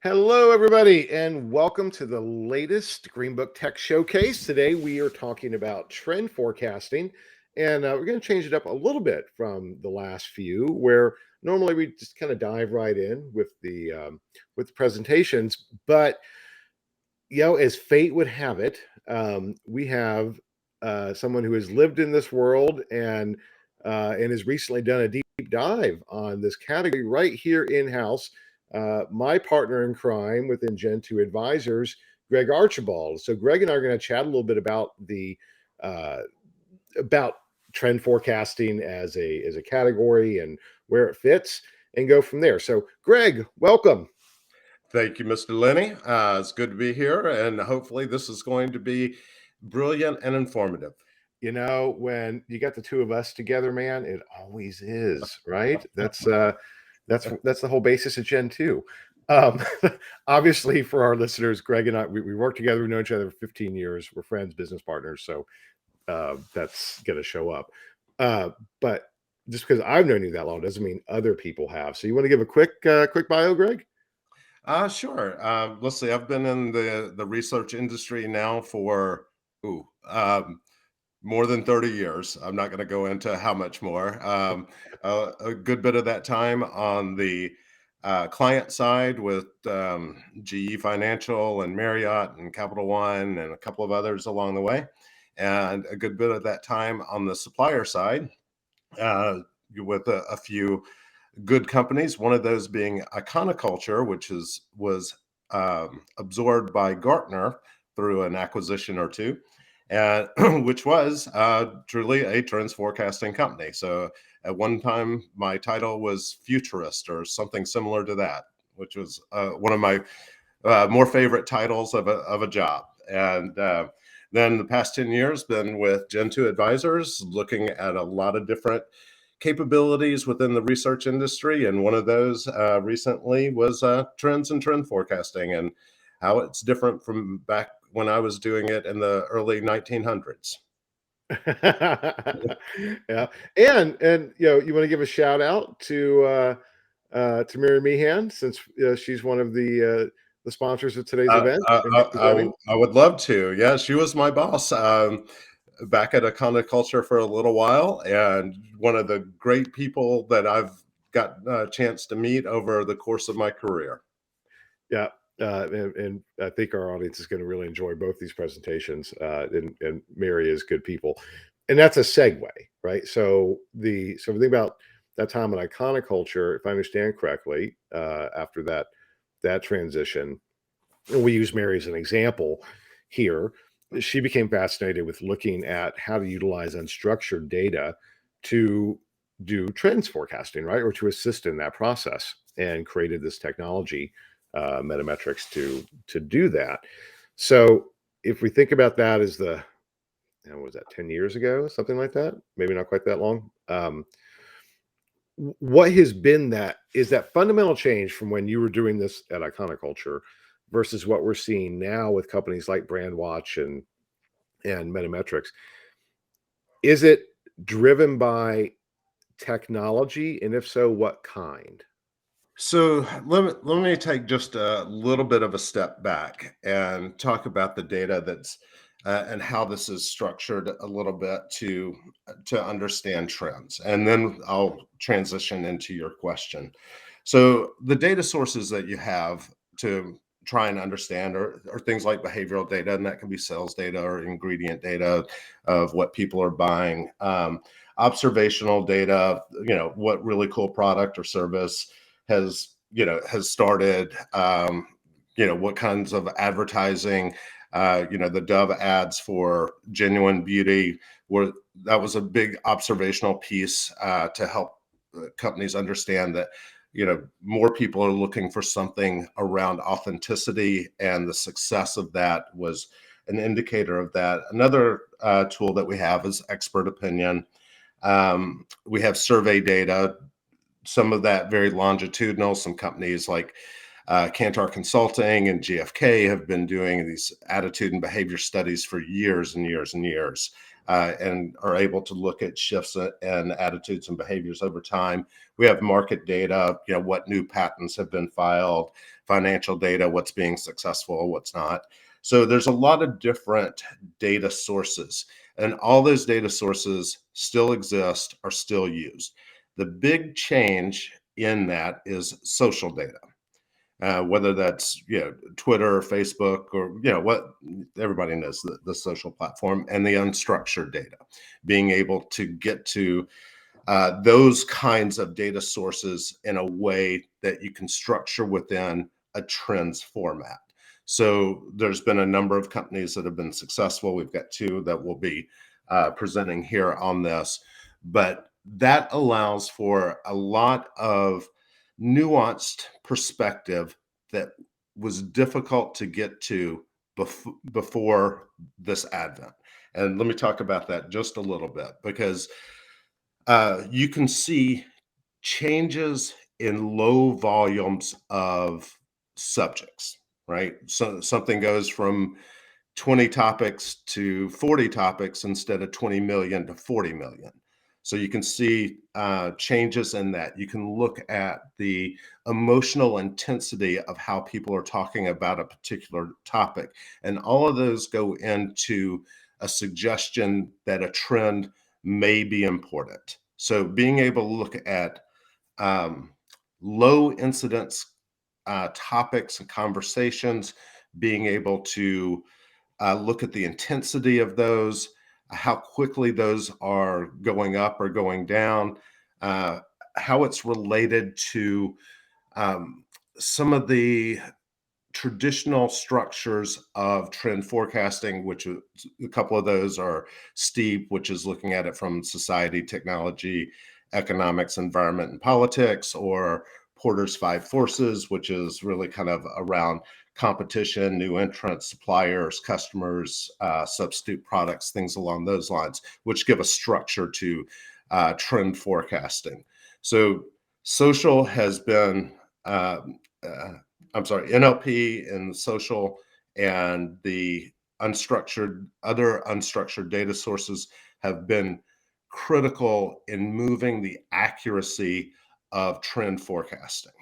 Hello, everybody, and welcome to the latest Green Book Tech Showcase. Today, we are talking about trend forecasting, and we're going to change it up a little bit from the last few, where normally we just kind of dive right in with the presentations. But as fate would have it, we have someone who has lived in this world and has recently done a deep dive on this category right here in house. My partner in crime within Gen 2 Advisors, Greg Archibald. So Greg and I are going to chat a little bit about the uh, about trend forecasting as a category and where it fits, and go from there. So Greg, welcome. Thank you, Mr. Lenny. It's good to be here, and hopefully this is going to be brilliant and informative. When you got the two of us together, man, it always is, right? That's the whole basis of Gen 2. Um, Obviously, for our listeners, Greg and I, we work together. We know each other for 15 years. We're friends, business partners. So that's going to show up. But just because I've known you that long doesn't mean other people have. So you want to give a quick bio, Greg? Sure. Let's see. I've been in the research industry now for ooh, more than 30 years. I'm not going to go into how much more. A good bit of that time on the client side with GE Financial and Marriott and Capital One and a couple of others along the way, and a good bit of that time on the supplier side uh, with a few good companies. One of those being Iconoculture, which was absorbed by Gartner through an acquisition or two, and which was truly a trends forecasting company. So at one time, my title was futurist or something similar to that, which was one of my more favorite titles of a job. And then the past 10 years been with Gen 2 Advisors, looking at a lot of different capabilities within the research industry. And one of those recently was trends and trend forecasting and how it's different from back when I was doing it in the early 1900s. Yeah, and you want to give a shout out to Mary Meehan, since she's one of the sponsors of today's Uh, event I, and I, presenting. I would love to. Yeah, she was my boss back at Culture for a little while, and one of the great people that I've got a chance to meet over the course of my career. Yeah, and I think our audience is going to really enjoy both these presentations. And Mary is good people, and that's a segue, right? So we think about that time in Iconoculture, if I understand correctly, after that transition, and we use Mary as an example here. She became fascinated with looking at how to utilize unstructured data to do trends forecasting, right, or to assist in that process, and created this technology, Metametrics, to do that. So if we think about that as what was that, 10 years ago, something like that, maybe not quite that long. What has been that fundamental change from when you were doing this at Iconoculture versus what we're seeing now with companies like Brandwatch and Metametrics? Is it driven by technology, and if so, what kind? So let me take just a little bit of a step back and talk about the data that's and how this is structured a little bit to understand trends, and then I'll transition into your question. So the data sources that you have to try and understand are things like behavioral data, and that can be sales data or ingredient data of what people are buying. Observational data, what really cool product or service has started, what kinds of advertising, the Dove ads for genuine beauty were that was a big observational piece to help companies understand that more people are looking for something around authenticity, and the success of that was an indicator of that. Another tool that we have is expert opinion. We have survey data, some of that very longitudinal. Some companies like Kantar Consulting and GFK have been doing these attitude and behavior studies for years and years and years, and are able to look at shifts in attitudes and behaviors over time. We have market data, what new patents have been filed financial data, what's being successful, what's not. So there's a lot of different data sources, and all those data sources still exist, are still used. The big change in that is social data, whether that's Twitter, Facebook, or what everybody knows, the social platform, and the unstructured data, being able to get to those kinds of data sources in a way that you can structure within a trends format. So there's been a number of companies that have been successful. We've got two that will be presenting here on this, but that allows for a lot of nuanced perspective that was difficult to get to before this advent. And let me talk about that just a little bit, because you can see changes in low volumes of subjects, right? So something goes from 20 topics to 40 topics instead of 20 million to 40 million. So you can see changes in that. You can look at the emotional intensity of how people are talking about a particular topic. And all of those go into a suggestion that a trend may be important. So being able to look at um, low incidence topics and conversations, being able to look at the intensity of those, how quickly those are going up or going down, uh, how it's related to um, some of the traditional structures of trend forecasting, which a couple of those are STEEP, which is looking at it from society, technology, economics, environment, and politics, or Porter's Five Forces, which is really kind of around competition, new entrants, suppliers, customers, substitute products, things along those lines, which give a structure to trend forecasting. So social has been uh, I'm sorry, NLP and social and the other unstructured data sources have been critical in moving the accuracy of trend forecasting.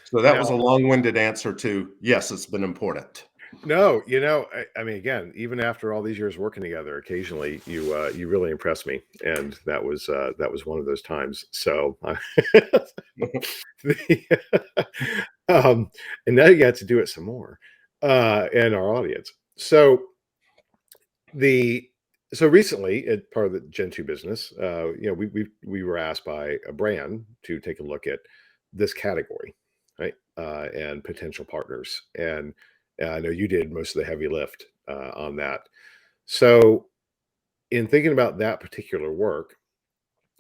So that was a Now, long-winded answer to yes, it's been important. no, I mean, again, even after all these years working together, occasionally you really impress me, and that was one of those times. So, the, and now you got to do it some more, and our audience. So the so recently, at part of the Gen 2 business, we were asked by a brand to take a look at this category, right? And potential partners. And I know you did most of the heavy lift on that. So, in thinking about that particular work,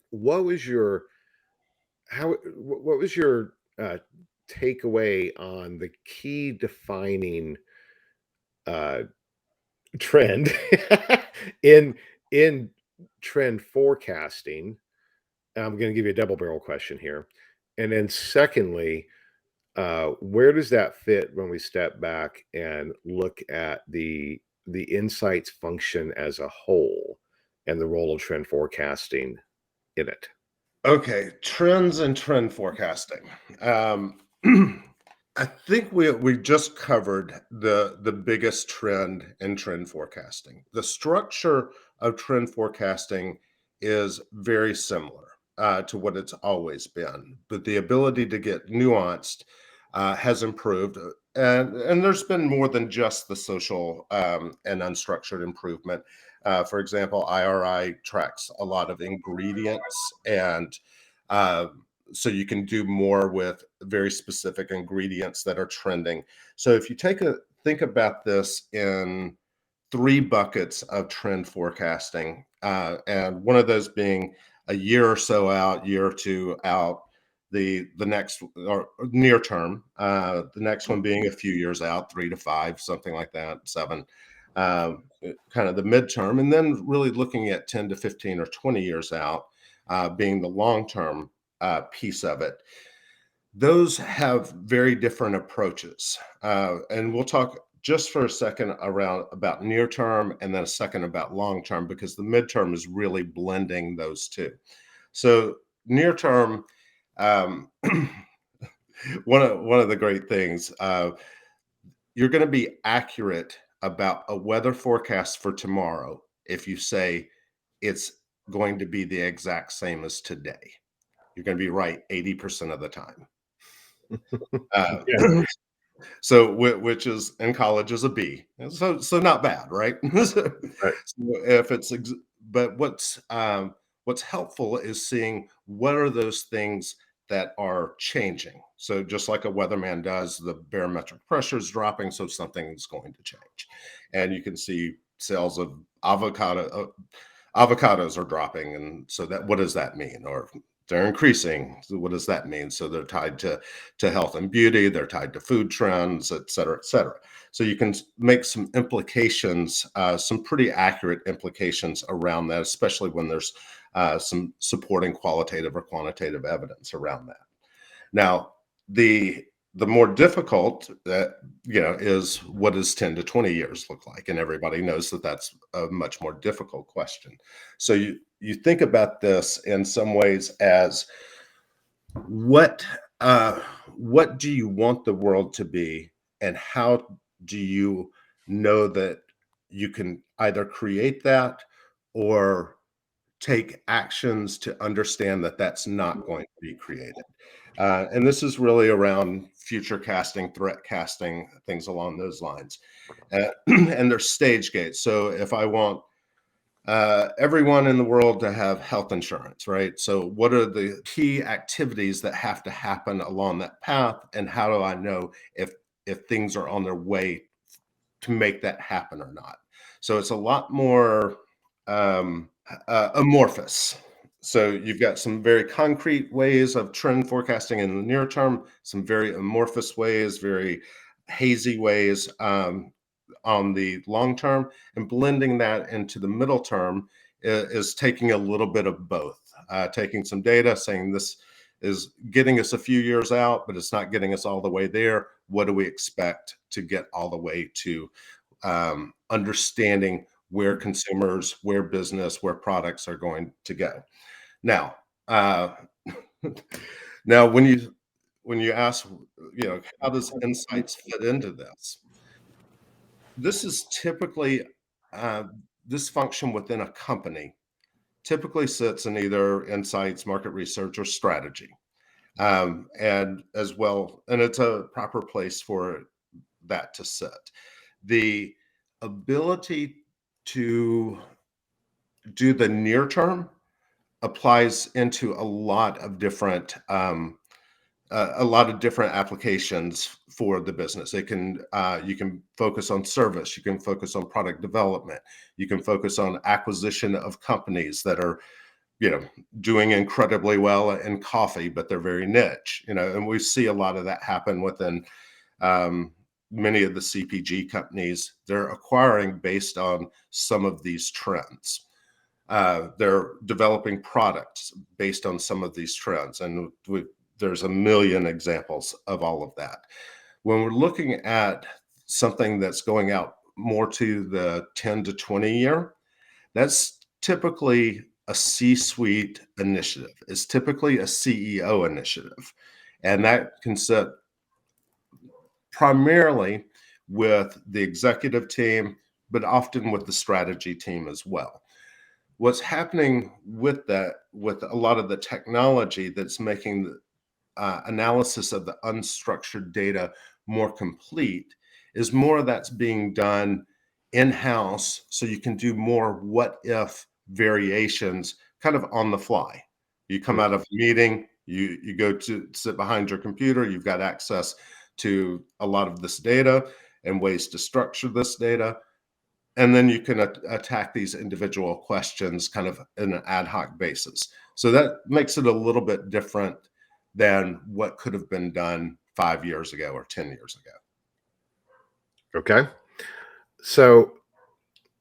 what was your what was your takeaway on the key defining uh, trend in in trend forecasting? I'm going to give you a double barrel question here. And then secondly, where does that fit when we step back and look at the insights function as a whole and the role of trend forecasting in it? Okay, trends and trend forecasting. Um, I think we just covered the biggest trend in trend forecasting. The structure of trend forecasting is very similar to what it's always been, but the ability to get nuanced has improved. And there's been more than just the social and unstructured improvement. For example, IRI tracks a lot of ingredients, and uh, so you can do more with very specific ingredients that are trending. So if you think about this in three buckets of trend forecasting, and one of those being a year or so out, year or two out, the next or near term, the next one being a few years out, 3 to 5, something like that, 7, kind of the midterm, and then really looking at 10 to 15 or 20 years out, being the long term piece of it. Those have very different approaches. And we'll talk just for a second around about near term and then a second about long term, because the midterm is really blending those two. So near term, um, one of the great things, you're going to be accurate about a weather forecast for tomorrow if you say it's going to be the exact same as today. You're going to be right 80% of the time. Uh, Yeah, so which is in college is a B. And so not bad, right? right. So if but what's helpful is seeing what are those things that are changing. So just like a weatherman does, the barometric pressure is dropping, so something is going to change. And you can see sales of avocados are dropping, and so that what does that mean? Or they're increasing. So what does that mean? So they're tied to health and beauty, they're tied to food trends, et cetera, et cetera. So you can make some implications, some pretty accurate implications around that, especially when there's some supporting qualitative or quantitative evidence around that. Now, the more difficult that is what does 10 to 20 years look like, and everybody knows that that's a much more difficult question. So you think about this in some ways as what uh, what do you want the world to be, and how do you know that you can either create that or take actions to understand that that's not going to be created. And this is really around future casting, threat casting, things along those lines. And there's stage gates. So if I want everyone in the world to have health insurance, right? So what are the key activities that have to happen along that path? And how do I know if things are on their way to make that happen or not? So it's a lot more amorphous. So you've got some very concrete ways of trend forecasting in the near term, some very amorphous ways, very hazy ways on the long term, and blending that into the middle term is taking a little bit of both. Taking some data, saying this is getting us a few years out, but it's not getting us all the way there. What do we expect to get all the way to understanding where consumers, where business, where products are going to go. Now, now when you ask, how does insights fit into this? This is typically uh, this function within a company typically sits in either insights, market research, or strategy, and as well, and it's a proper place for that to sit. The ability to do the near term applies into a lot of different applications for the business. It can you can focus on service, you can focus on product development, you can focus on acquisition of companies that are you know doing incredibly well in coffee, but they're very niche. And we see a lot of that happen within um, many of the CPG companies. They're acquiring based on some of these trends. They're developing products based on some of these trends, and there's a million examples of all of that. When we're looking at something that's going out more to the 10 to 20 year, that's typically a C-suite initiative. It's typically a CEO initiative, and that can sit primarily with the executive team, but often with the strategy team as well. What's happening with that, with a lot of the technology that's making the analysis of the unstructured data more complete, is more of that's being done in-house, so you can do more what if variations kind of on the fly. You come Mm. out of a meeting, you go to sit behind your computer, you've got access to a lot of this data and ways to structure this data, and then you can attack these individual questions kind of in an ad hoc basis. So that makes it a little bit different than what could have been done 5 years ago or 10 years ago. Okay. So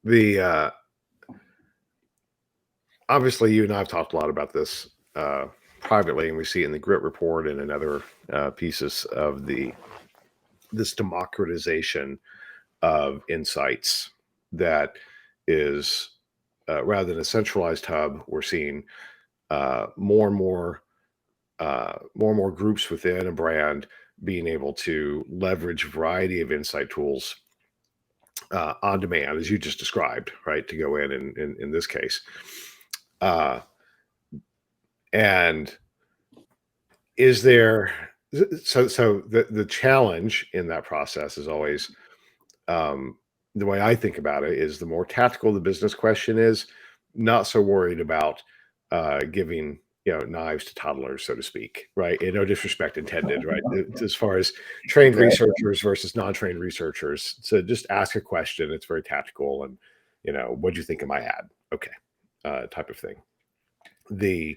the obviously you and I have talked a lot about this privately, and we see it in the Grit report and in other pieces of this democratization of insights that is rather than a centralized hub, we're seeing more and more more and more groups within a brand being able to leverage a variety of insight tools on demand, as you just described, right? To go in this case, uh, and is there so the challenge in that process is always the way I think about it is the more tactical the business question is, not so worried about giving knives to toddlers, so to speak, right? And no disrespect intended, right? As far as trained Right. researchers versus non-trained researchers, so just ask a question. It's very tactical, and what do you think of my ad? Okay, type of thing. The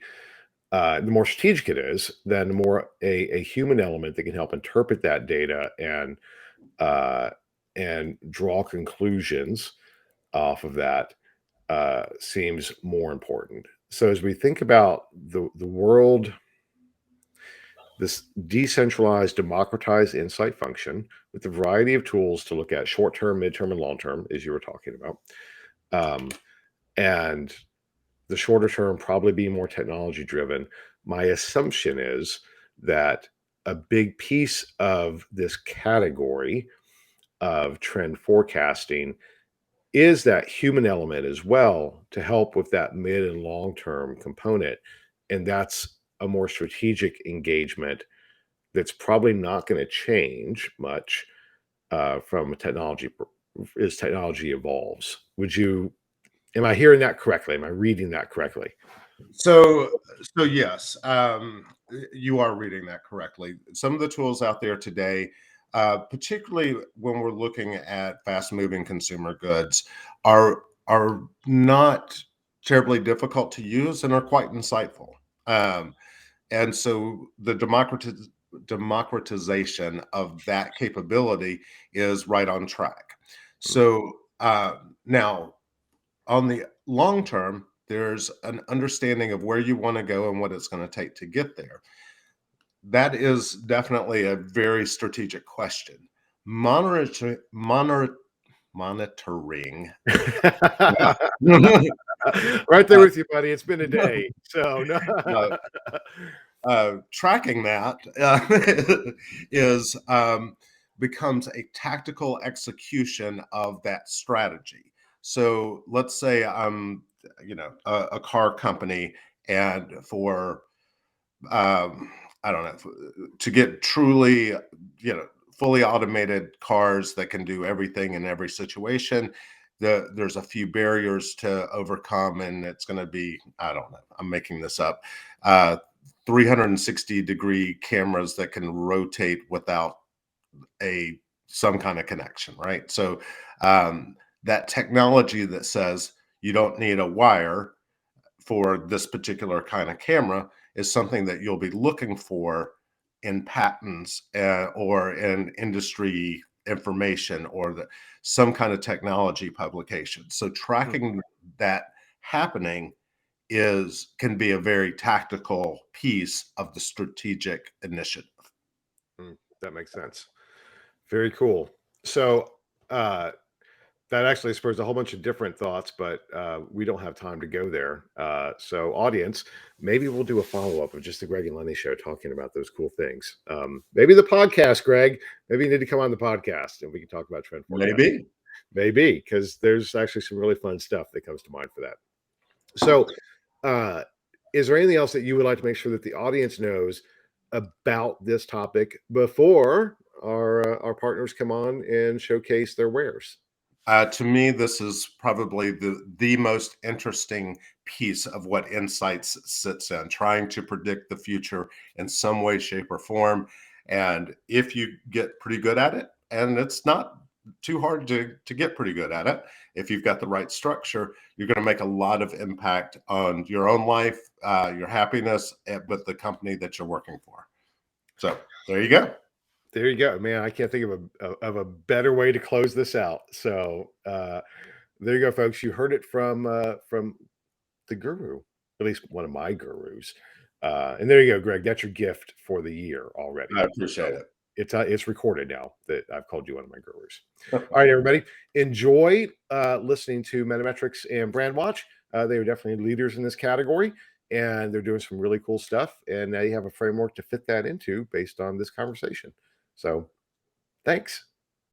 more strategic it is, then the more a human element that can help interpret that data uh, and draw conclusions off of that seems more important. So as we think about the world, this decentralized, democratized insight function with a variety of tools to look at short term, midterm, and long term, as you were talking about, um, and the shorter term probably being more technology driven. My assumption is that a big piece of this category of trend forecasting is that human element as well to help with that mid and long term component. And that's a more strategic engagement that's probably not going to change much from a technology as technology evolves. Am I hearing that correctly? Am I reading that correctly? So, so yes, you are reading that correctly. Some of the tools out there today, particularly when we're looking at fast-moving consumer goods, are not terribly difficult to use and are quite insightful. Um, and so the democratization of that capability is right on track. So now on the long term, there's an understanding of where you want to go and what it's going to take to get there. That is definitely a very strategic question. Monitor, monitor, monitoring. Right there with you, buddy. It's been a day. So no. uh, Tracking that is becomes a tactical execution of that strategy. So let's say I'm, a car company, and for I don't know, to get truly, fully automated cars that can do everything in every situation. There's a few barriers to overcome, and it's going to be, I don't know, I'm making this up, uh, 360-degree cameras that can rotate without a some kind of connection, right? So that technology that says you don't need a wire for this particular kind of camera is something that you'll be looking for in patents or in industry information or some kind of technology publication. So tracking that happening can be a very tactical piece of the strategic initiative. That makes sense. Very cool. So that actually spurs a whole bunch of different thoughts, but we don't have time to go there. So, audience, maybe we'll do a follow up of just the Greg and Lenny show talking about those cool things. Maybe the podcast, Greg. Maybe you need to come on the podcast and we can talk about trend forecasting. Maybe. Maybe, because there's actually some really fun stuff that comes to mind for that. So, uh, is there anything else that you would like to make sure that the audience knows about this topic before our partners come on and showcase their wares? To me, this is probably the most interesting piece of what insights sits in, trying to predict the future in some way, shape, or form. And if you get pretty good at it, and it's not too hard to get pretty good at it, if you've got the right structure, you're going to make a lot of impact on your own life, your happiness, with the company that you're working for. So there you go. There you go, man. I can't think of a better way to close this out. So there you go, folks. You heard it from the guru, at least one of my gurus. And there you go, Greg. That's your gift for the year already. I appreciate So it. it's recorded now that I've called you one of my gurus. All right, everybody, enjoy listening to Metametrics and Brand Watch. They are definitely leaders in this category. and they're doing some really cool stuff. And now you have a framework to fit that into based on this conversation. So thanks.